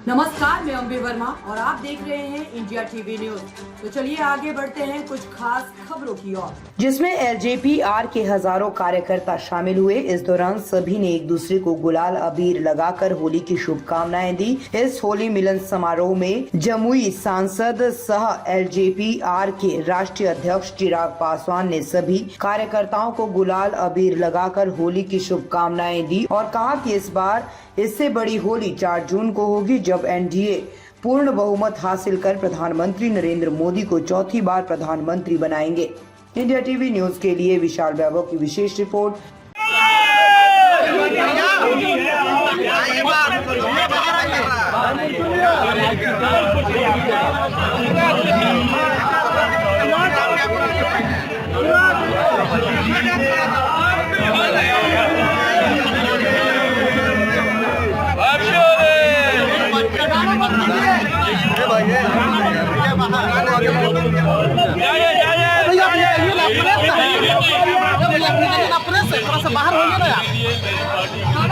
नमस्कार, मैं अम्बे वर्मा और आप देख रहे हैं इंडिया टीवी न्यूज। तो चलिए आगे बढ़ते हैं कुछ खास खबरों की ओर, जिसमें एलजेपीआर के हजारों कार्यकर्ता शामिल हुए। इस दौरान सभी ने एक दूसरे को गुलाल अबीर लगाकर होली की शुभकामनाएं दी। इस होली मिलन समारोह में जमुई सांसद सह एलजेपीआर के राष्ट्रीय अध्यक्ष चिराग पासवान ने सभी कार्यकर्ताओं को गुलाल अबीर लगाकर होली की शुभकामनाएं दी और कहा कि इस बार इससे बड़ी होली 4 जून को होगी, जब एनडीए पूर्ण बहुमत हासिल कर प्रधानमंत्री नरेंद्र मोदी को चौथी बार प्रधानमंत्री बनाएंगे। इंडिया टीवी न्यूज के लिए विशाल वैभव की विशेष रिपोर्ट। बाहर होंगे ना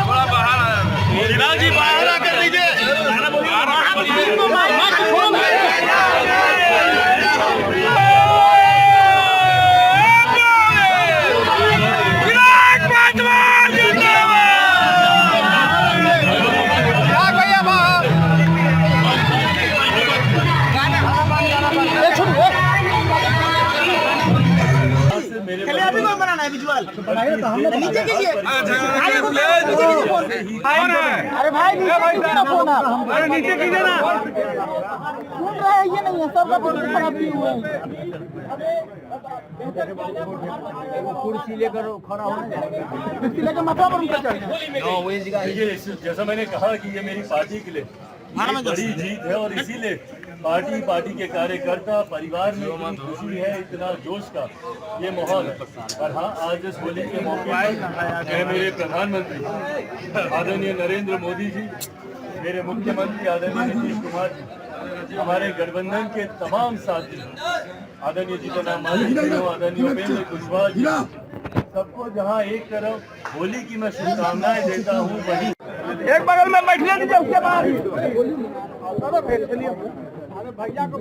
थोड़ा बाहर जी बाहर आकर दीजिए। नीचे कीजिए। अरे भाई अरे नीचे कीजिए ना। सुन रहे हैं, ये नहीं है सब खराब किए हुए हैं। कुर्सी लेकर खड़ा होना चाहिए, कुर्सी लेकर माथा पर उनका चढ़ना। जैसा मैंने कहा कि ये मेरी पार्टी के लिए बड़ी जीत है और इसीलिए पार्टी के कार्यकर्ता परिवार में इतनी खुशी है, इतना जोश का ये माहौल। और हाँ, आज इस होली के मौके पर मेरे प्रधानमंत्री आदरणीय नरेंद्र मोदी जी, मेरे मुख्यमंत्री आदरणीय नीतीश कुमार जी, हमारे गठबंधन के तमाम साथी आदरणीय जीतन राम मांझी जी, आदरणीय उपेंद्र कुशवाहा जी, सबको जहाँ एक तरफ होली की मैं शुभकामनाएं देता हूँ, वही एक बगल में बैठने दीजिए, उसके बाद भैया को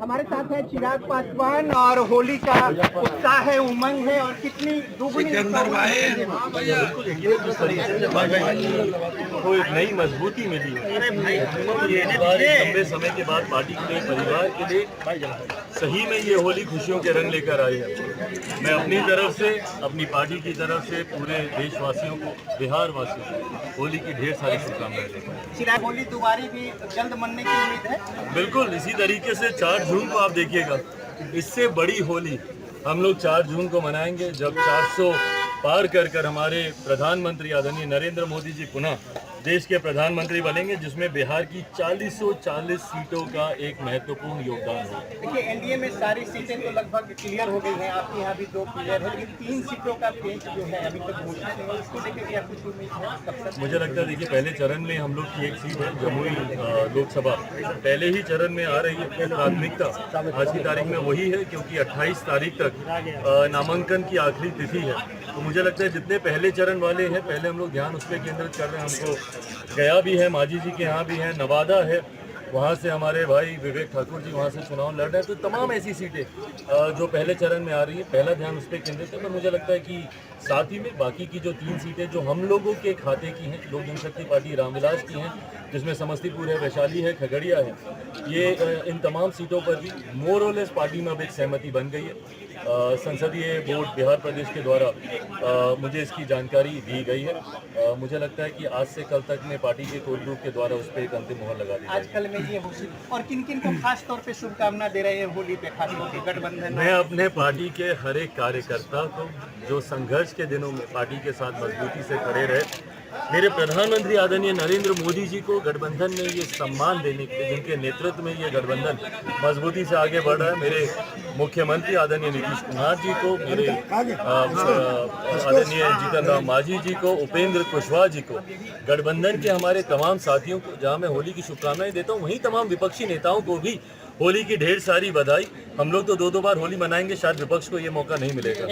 हमारे साथ है चिराग पासवान और होली का उत्साह है, उमंग है और कितनी दुगनी को एक नई मजबूती मिली है। लंबे समय के बाद पार्टी के लिए, परिवार के लिए सही में ये होली खुशियों के रंग लेकर आई है। मैं अपनी तरफ से, अपनी पार्टी की तरफ से पूरे देशवासियों को, बिहार वासियों को होली की ढेर सारी शुभकामनाएं देता हूं। चिराग, होली दोबारा भी जल्द मनने की उम्मीद है। बिल्कुल इसी तरीके से 4 जून को आप देखिएगा, इससे बड़ी होली हम लोग 4 जून को मनाएंगे, जब 400 पार कर हमारे प्रधानमंत्री आदरणीय नरेंद्र मोदी जी पुनः देश के प्रधानमंत्री बनेंगे, जिसमें बिहार की 40 सीटों का एक महत्वपूर्ण योगदान है। देखिए, एनडीए में सारी सीटें तो लगभग क्लियर हो गई हैं, आपके यहाँ भी 2 क्लियर है, लेकिन 3 सीटों का पेच जो है अभी तक घोषित नहीं है। इसको लेकर क्या कुछ उम्मीद है? मुझे लगता है, देखिए, पहले चरण में हम लोग की एक सीट है जमुई लोकसभा, पहले ही चरण में आ रही है। प्राथमिकता आज की तारीख में वही है, क्योंकि 28 तारीख तक नामांकन की आखिरी तिथि है। तो मुझे लगता है जितने पहले चरण वाले हैं, पहले हम लोग ध्यान उस पर केंद्रित कर रहे हैं। हमको गया भी है, मांझी जी के यहाँ भी है, नवादा है, वहाँ से हमारे भाई विवेक ठाकुर जी वहाँ से चुनाव लड़ रहे हैं। तो तमाम ऐसी सीटें जो पहले चरण में आ रही है, पहला ध्यान उस पर केंद्रित है। पर मुझे लगता है कि साथ ही में बाकी की जो 3 सीटें जो हम लोगों के खाते की हैं, लोक जनशक्ति पार्टी रामविलास की हैं, जिसमें समस्तीपुर है, वैशाली है, खगड़िया है, ये इन तमाम सीटों पर भी मोर और लेस पार्टी में अब एक सहमति बन गई है। संसदीय बोर्ड बिहार प्रदेश के द्वारा मुझे इसकी जानकारी दी गई है। मुझे लगता है कि आज से कल तक में पार्टी के कोर ग्रुप के द्वारा उस पर एक अंतिम मोहर लगा दी आजकल में ये होली और किन को खास तौर पे शुभकामना दे रहे हैं होली पे, खास तौर पे गठबंधन? मैं अपने पार्टी के हर एक कार्यकर्ता को, जो संघर्ष के दिनों में पार्टी के साथ मजबूती से खड़े रहे, मेरे प्रधानमंत्री आदरणीय नरेंद्र मोदी जी को गठबंधन में ये सम्मान देने के लिए, जिनके नेतृत्व में ये गठबंधन मजबूती से आगे बढ़ रहा है, मेरे मुख्यमंत्री आदरणीय नीतीश कुमार जी को, मेरे आदरणीय जीतन राम मांझी जी को, उपेंद्र कुशवाहा जी को, गठबंधन के हमारे तमाम साथियों को, जहां मैं होली की शुभकामनाएं देता हूं, वहीं तमाम विपक्षी नेताओं को भी होली की ढेर सारी बधाई। हम लोग तो 2-2 बार होली मनाएंगे, शायद विपक्ष को ये मौका नहीं मिलेगा।